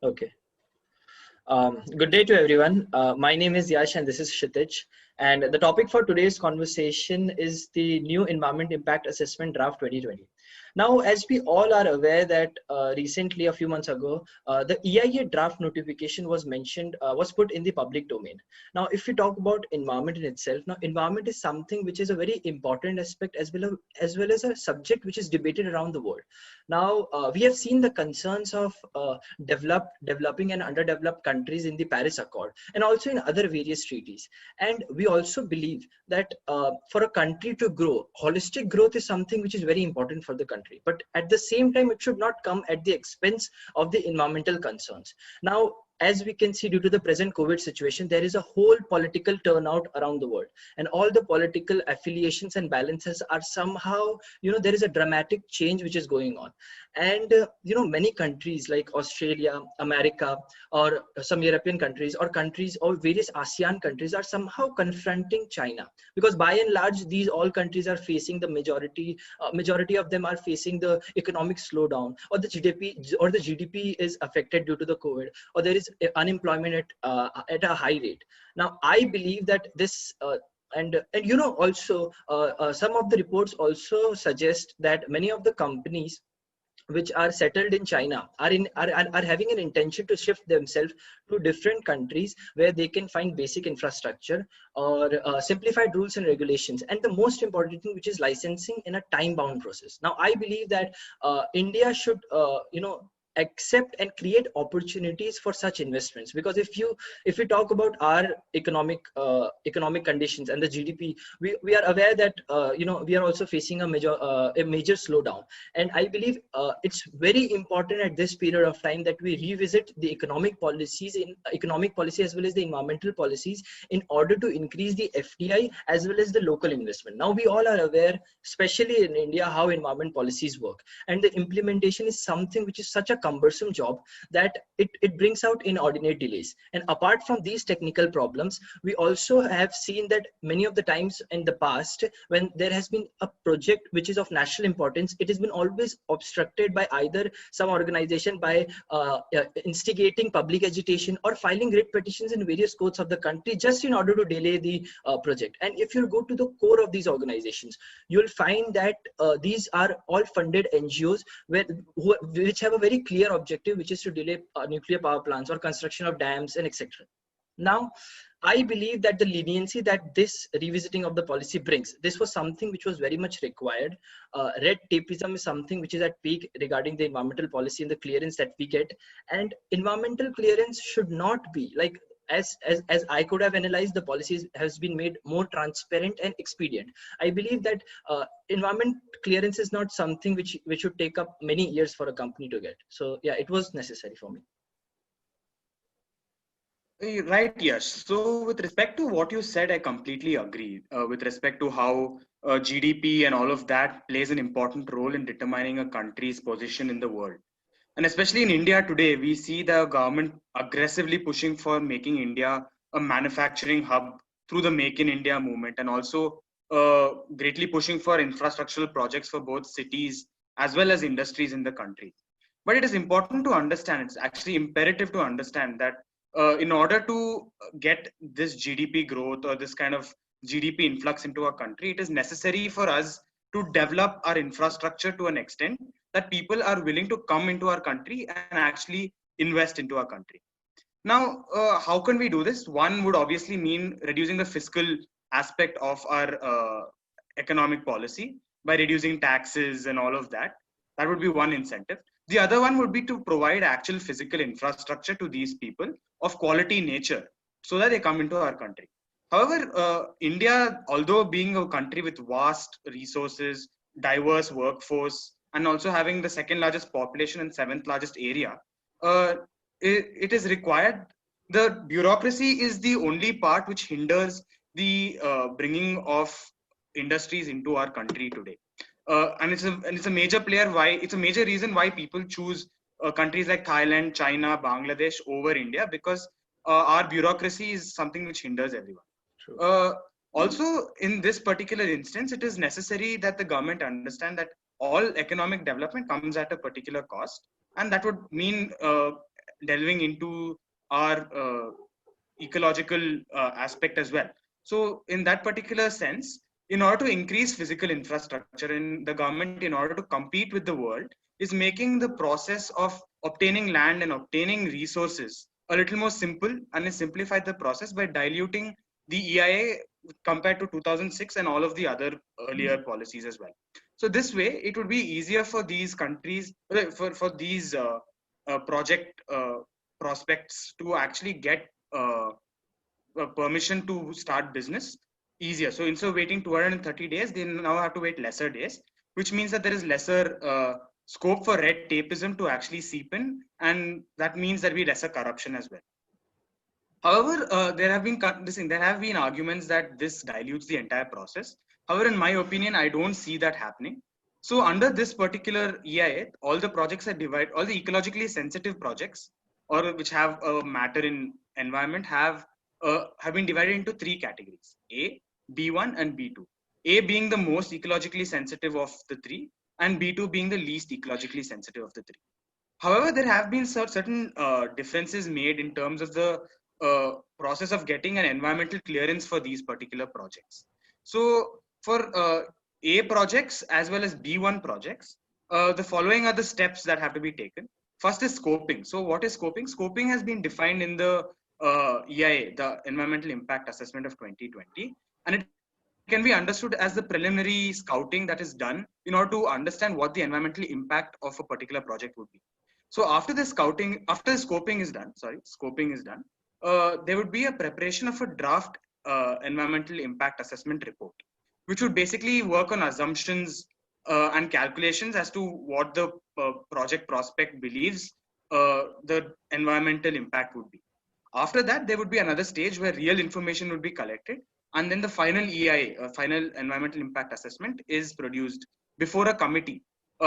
Okay. Good day to everyone. My name is Yash and this is Kshitij. And the topic for today's conversation is the new Environment Impact Assessment Draft 2020. Now, as we all are aware that recently, a few months ago, the EIA draft notification was mentioned, was put in the public domain. Now, if we talk about environment in itself, now environment is something which is a very important aspect as well as a subject which is debated around the world. Now, we have seen the concerns of developing and underdeveloped countries in the Paris Accord and also in other various treaties. And we also believe that for a country to grow, holistic growth is something which is very important for the country. But at the same time, it should not come at the expense of the environmental concerns. Now, as we can see, due to the present COVID situation, there is a whole political turnout around the world, and all the political affiliations and balances are somehow, there is a dramatic change which is going on. And many countries like Australia, America, or some European countries, or countries or various ASEAN countries are somehow confronting China, because by and large these all countries are facing the majority of them are facing the economic slowdown, or the GDP is affected due to the COVID, or there is unemployment at a high rate. Now, I believe that this and also some of the reports also suggest that many of the companies which are settled in China are having an intention to shift themselves to different countries where they can find basic infrastructure or simplified rules and regulations, and the most important thing, which is licensing in a time bound process. Now, I believe that India should accept and create opportunities for such investments, because if we talk about our economic conditions and the GDP, we are aware that we are also facing a major slowdown. And I believe it's very important at this period of time that we revisit the economic policy as well as the environmental policies, in order to increase the FDI as well as the local investment. Now, we all are aware, especially in India, how environment policies work, and the implementation is something which is such a cumbersome job that it brings out inordinate delays. And apart from these technical problems, we also have seen that many of the times in the past, when there has been a project which is of national importance, it has been always obstructed by either some organization by instigating public agitation or filing writ petitions in various courts of the country, just in order to delay the project. And if you go to the core of these organizations, you'll find that these are all funded NGOs which have a very clear objective, which is to delay nuclear power plants or construction of dams and etc. Now, I believe that the leniency that this revisiting of the policy brings, this was something which was very much required. Red tapeism is something which is at peak regarding the environmental policy and the clearance that we get. And environmental clearance should not be like, as I could have analyzed, the policies has been made more transparent and expedient. I believe that environment clearance is not something which should take up many years for a company to get. So yeah, it was necessary for me. Right, yes. So with respect to what you said, I completely agree. With respect to how GDP and all of that plays an important role in determining a country's position in the world. And especially in India today, we see the government aggressively pushing for making India a manufacturing hub through the Make in India movement, and also greatly pushing for infrastructural projects for both cities as well as industries in the country. But it is important to understand, it's actually imperative to understand that in order to get this GDP growth or this kind of GDP influx into our country, it is necessary for us to develop our infrastructure to an extent that people are willing to come into our country and actually invest into our country. Now, how can we do this? One would obviously mean reducing the fiscal aspect of our economic policy by reducing taxes and all of that. That would be one incentive. The other one would be to provide actual physical infrastructure to these people of quality nature so that they come into our country. However, India, although being a country with vast resources, diverse workforce, and also having the second largest population and seventh largest area, it is required. The bureaucracy is the only part which hinders the bringing of industries into our country today. And it's a major player. Why it's a major reason why people choose countries like Thailand, China, Bangladesh over India, because our bureaucracy is something which hinders everyone. Also, in this particular instance, it is necessary that the government understand that all economic development comes at a particular cost, and that would mean delving into our ecological aspect as well. So in that particular sense, in order to increase physical infrastructure in the government, in order to compete with the world, is making the process of obtaining land and obtaining resources a little more simple, and has simplified the process by diluting the EIA compared to 2006 and all of the other earlier policies as well. So this way, it would be easier for these countries, for these project prospects to actually get permission to start business easier. So instead of waiting 230 days, they now have to wait lesser days, which means that there is lesser scope for red tapeism to actually seep in, and that means there will be lesser corruption as well. However, there have been arguments that this dilutes the entire process. However, in my opinion, I don't see that happening. So under this particular EIA, all the projects are divided, all the ecologically sensitive projects, or which have a matter in environment, have been divided into three categories: A, B1, and B2. A being the most ecologically sensitive of the three, and B2 being the least ecologically sensitive of the three. However, there have been certain differences made in terms of the process of getting an environmental clearance for these particular projects. So for A projects as well as B1 projects, the following are the steps that have to be taken. First is scoping. So what is scoping? Scoping has been defined in the EIA, the Environmental Impact Assessment of 2020, and it can be understood as the preliminary scouting that is done in order to understand what the environmental impact of a particular project would be. So after the scoping is done, there would be a preparation of a draft environmental impact assessment report, which would basically work on assumptions and calculations as to what the project prospect believes the environmental impact would be. After that, there would be another stage where real information would be collected, and then the final EIA, final environmental impact assessment, is produced before a committee.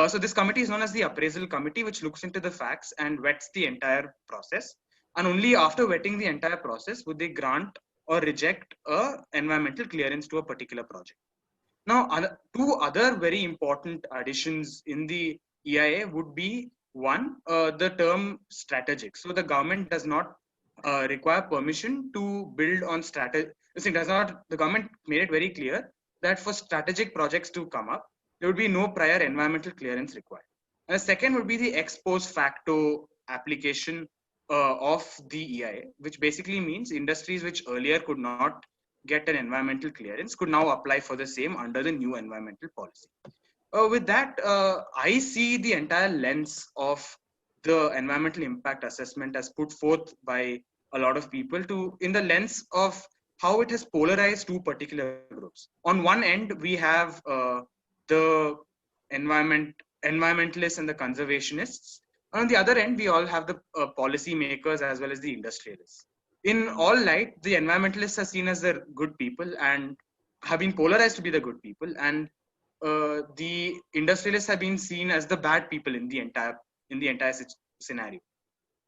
So this committee is known as the appraisal committee, which looks into the facts and vets the entire process. And only after vetting the entire process would they grant or reject a environmental clearance to a particular project. Now, two other very important additions in the EIA would be one, the term strategic. So the government does not require permission to build on strategy. The government made it very clear that for strategic projects to come up, there would be no prior environmental clearance required. And the second would be the ex post facto application of the EIA, which basically means industries which earlier could not get an environmental clearance could now apply for the same under the new environmental policy. With that, I see the entire lens of the environmental impact assessment as put forth by a lot of people in the lens of how it has polarized two particular groups. On one end, we have the environmentalists and the conservationists. On the other end, we all have the policy makers as well as the industrialists. In all light, the environmentalists are seen as the good people and have been polarized to be the good people, and the industrialists have been seen as the bad people in the entire scenario.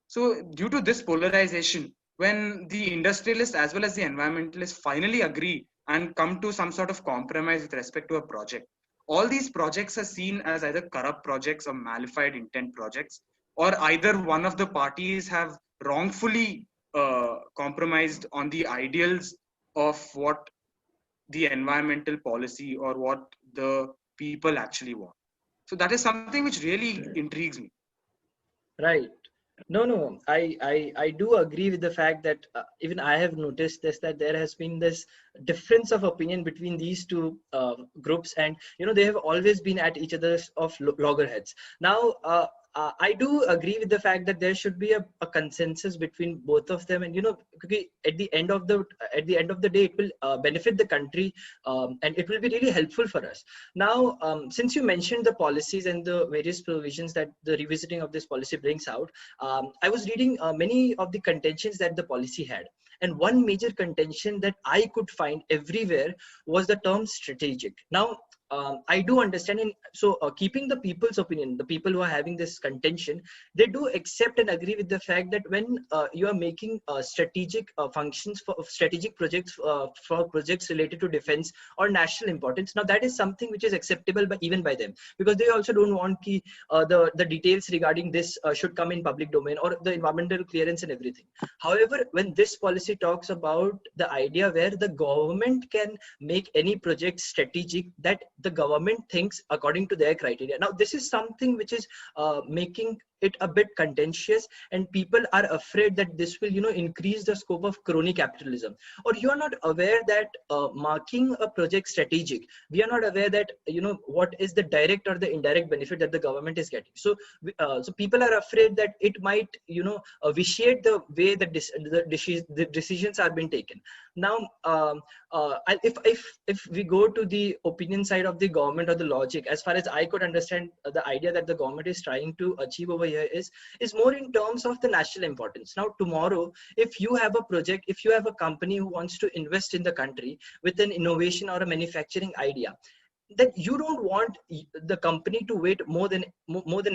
So due to this polarization, when the industrialists as well as the environmentalists finally agree and come to some sort of compromise with respect to a project, all these projects are seen as either corrupt projects or malified intent projects, or either one of the parties have wrongfully compromised on the ideals of what the environmental policy or what the people actually want. So that is something which really intrigues me. Right. No, I do agree with the fact that even I have noticed this, that there has been this difference of opinion between these two groups, and they have always been at each other's of loggerheads. Now, I do agree with the fact that there should be a consensus between both of them, and at the end of the day, it will benefit the country, and it will be really helpful for us. Now, since you mentioned the policies and the various provisions that the revisiting of this policy brings out, I was reading many of the contentions that the policy had, and one major contention that I could find everywhere was the term strategic. Now, I do understand. And so keeping the people's opinion, the people who are having this contention, they do accept and agree with the fact that when you are making strategic functions for strategic projects, for projects related to defense or national importance, now that is something which is acceptable by even by them, because they also don't want the details regarding this should come in public domain, or the environmental clearance and everything. However, when this policy talks about the idea where the government can make any project strategic that the government thinks according to their criteria, now this is something which is making it a bit contentious, and people are afraid that this will increase the scope of crony capitalism. Or you are not aware that marking a project strategic, we are not aware that what is the direct or the indirect benefit that the government is getting. So so people are afraid that it might vitiate the way that the decisions are being taken. Now if we go to the opinion side of the government or the logic, as far as I could understand, the idea that the government is trying to achieve over here is more in terms of the national importance. Now tomorrow, if you have a project, if you have a company who wants to invest in the country with an innovation or a manufacturing idea, that you don't want the company to wait more than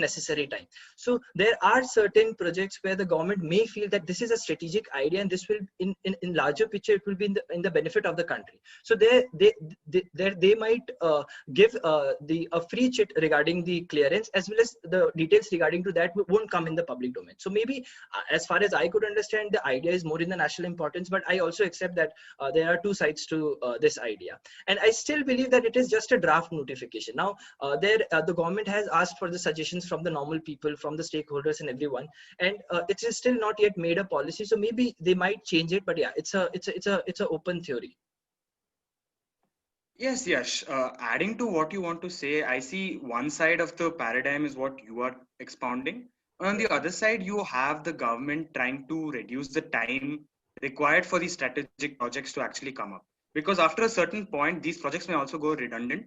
necessary time. So there are certain projects where the government may feel that this is a strategic idea, and this will in larger picture, it will be in the benefit of the country. So they might give the a free chit regarding the clearance, as well as the details regarding to that won't come in the public domain. So maybe as far as I could understand, the idea is more in the national importance, but I also accept that there are two sides to this idea. And I still believe that it is just a draft notification. Now the government has asked for the suggestions from the normal people, from the stakeholders and everyone, and it is still not yet made a policy. So maybe they might change it, but yeah, it's a open theory. Yes, yes. Adding to what you want to say, I see one side of the paradigm is what you are expounding. On the other side, you have the government trying to reduce the time required for these strategic projects to actually come up. Because after a certain point, these projects may also go redundant.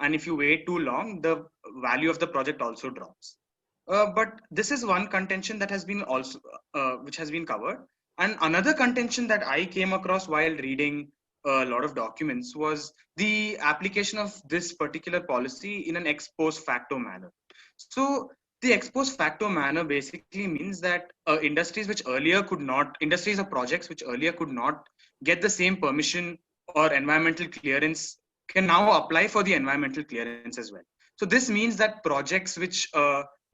And if you wait too long, the value of the project also drops. But this is one contention that has been also, which has been covered. And another contention that I came across while reading a lot of documents was the application of this particular policy in an ex post facto manner. So the ex post facto manner basically means that industries or projects which earlier could not get the same permission or environmental clearance can now apply for the environmental clearance as well. So this means that projects which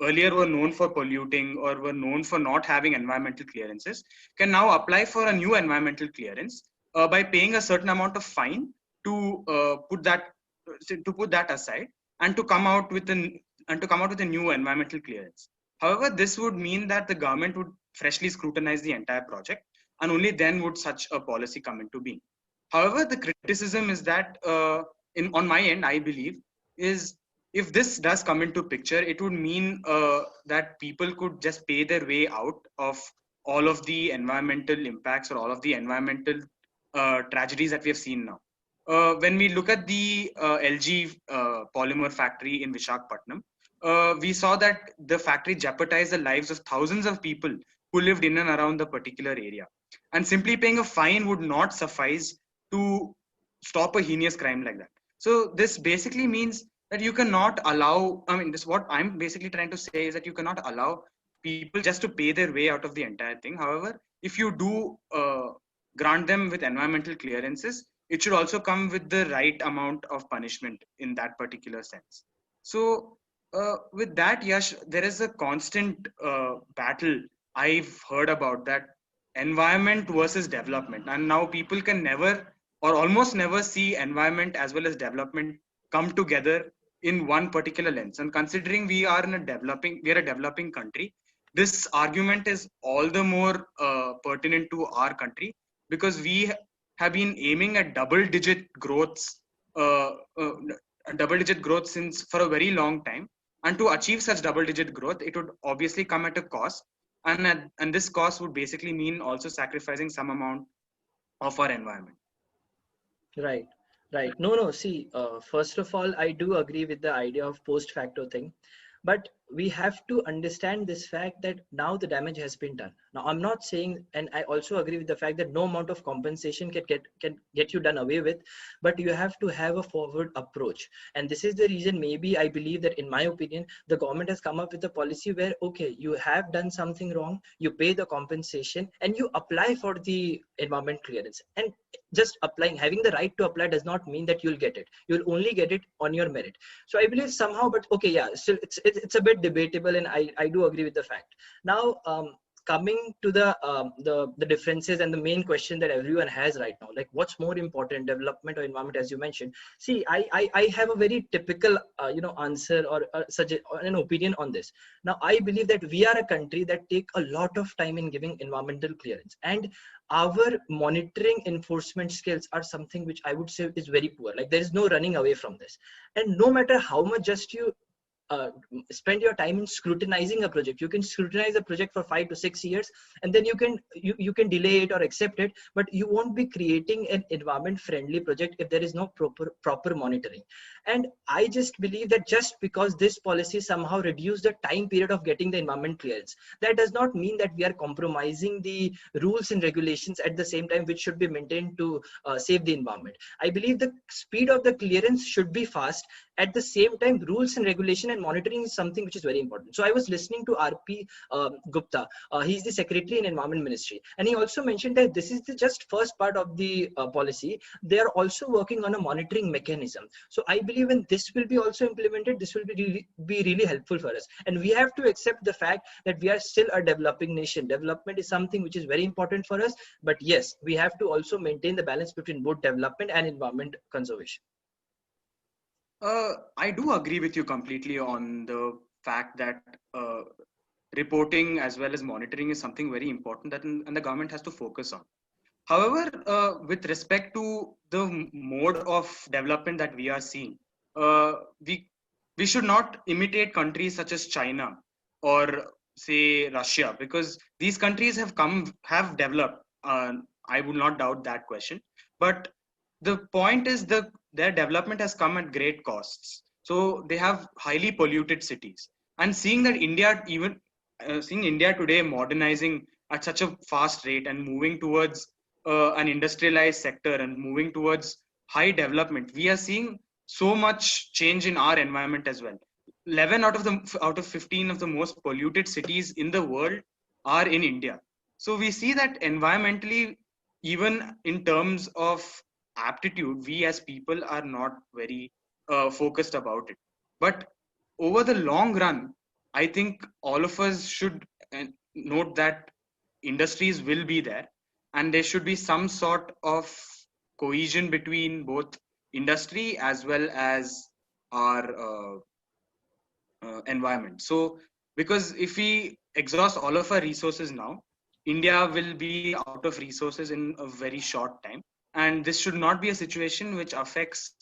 earlier were known for polluting or were known for not having environmental clearances can now apply for a new environmental clearance by paying a certain amount of fine to put that aside and to come out with a new environmental clearance. However, this would mean that the government would freshly scrutinize the entire project, and only then would such a policy come into being. However, the criticism is that on my end, I believe, is if this does come into picture, it would mean that people could just pay their way out of all of the environmental impacts or all of the environmental tragedies that we have seen now. When we look at the LG polymer factory in Vishakhapatnam, we saw that the factory jeopardized the lives of thousands of people who lived in and around the particular area. And simply paying a fine would not suffice to stop a heinous crime like that. So this basically means that you cannot allow, what I'm basically trying to say is that you cannot allow people just to pay their way out of the entire thing. However, if you do grant them with environmental clearances, it should also come with the right amount of punishment in that particular sense. So with that, Yash, there is a constant battle I've heard about, that environment versus development. And now people can never or almost never see environment as well as development come together in one particular lens. And considering we are a developing country, this argument is all the more pertinent to our country, because we have been aiming at double-digit growths, since for a very long time. And to achieve such double-digit growth, it would obviously come at a cost, and this cost would basically mean also sacrificing some amount of our environment. Right, right. No, see, first of all, I do agree with the idea of post facto thing, but we have to understand this fact that now the damage has been done. Now I'm not saying, and I also agree with the fact that no amount of compensation can get you done away with, but you have to have a forward approach. And this is the reason, maybe I believe that, in my opinion, the government has come up with a policy where, okay, you have done something wrong, you pay the compensation and you apply for the environment clearance. And just applying, having the right to apply, does not mean that you'll get it. You'll only get it on your merit. So I believe somehow, but okay, yeah, still it's a bit debatable, and I do agree with the fact. Now, coming to the differences and the main question that everyone has right now, like what's more important, development or environment, as you mentioned. See, I have a very typical answer, or or an opinion on this. Now I believe that we are a country that take a lot of time in giving environmental clearance, and our monitoring enforcement skills are something which I would say is very poor. Like, there is no running away from this. And no matter how much just you uh, spend your time in scrutinizing a project, you can scrutinize a project for 5 to 6 years, and then you can delay it or accept it, but you won't be creating an environment friendly project if there is no proper monitoring. And I just believe that just because this policy somehow reduced the time period of getting the environment clearance, that does not mean that we are compromising the rules and regulations at the same time, which should be maintained to save the environment. I believe the speed of the clearance should be fast. At the same time, rules and regulation and monitoring is something which is very important. So I was listening to RP Gupta. He's the secretary in environment ministry, and he also mentioned that this is the just first part of the policy. They are also working on a monitoring mechanism. So I believe when this will be also implemented, this will be really helpful for us. And we have to accept the fact that we are still a developing nation. Development is something which is very important for us, but yes, we have to also maintain the balance between both development and environment conservation. I do agree with you completely on the fact that reporting as well as monitoring is something very important that and the government has to focus on. However, with respect to the mode of development that we are seeing, uh, we we should not imitate countries such as China or say Russia, because these countries have developed. I would not doubt that question, but the point is their development has come at great costs. So they have highly polluted cities, and seeing that seeing India today modernizing at such a fast rate and moving towards an industrialized sector and moving towards high development, we are seeing so much change in our environment as well. 11 out of 15 of the most polluted cities in the world are in India. So we see that environmentally, even in terms of aptitude, we as people are not very focused about it. But over the long run, I think all of us should note that industries will be there, and there should be some sort of cohesion between both industry as well as our environment. So, because if we exhaust all of our resources now, India will be out of resources in a very short time. And this should not be a situation which affects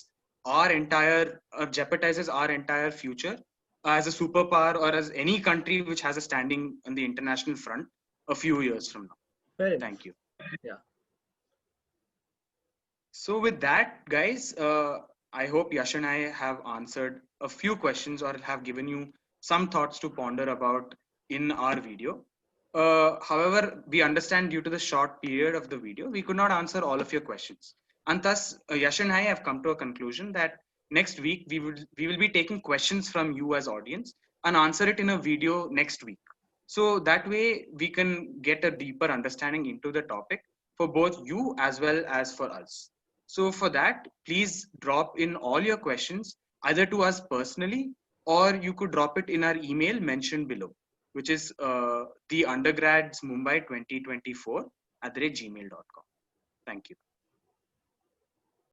our entire, jeopardizes our entire future as a superpower or as any country which has a standing on the international front a few years from now. Fair enough. Thank you. Yeah. So with that, guys, I hope Yash and I have answered a few questions or have given you some thoughts to ponder about in our video. However, we understand due to the short period of the video, we could not answer all of your questions. And thus, Yash and I have come to a conclusion that next week we will be taking questions from you as audience and answer it in a video next week. So that way we can get a deeper understanding into the topic for both you as well as for us. So for that, please drop in all your questions either to us personally, or you could drop it in our email mentioned below, which is the undergrads Mumbai 2024 @gmail.com. Thank you.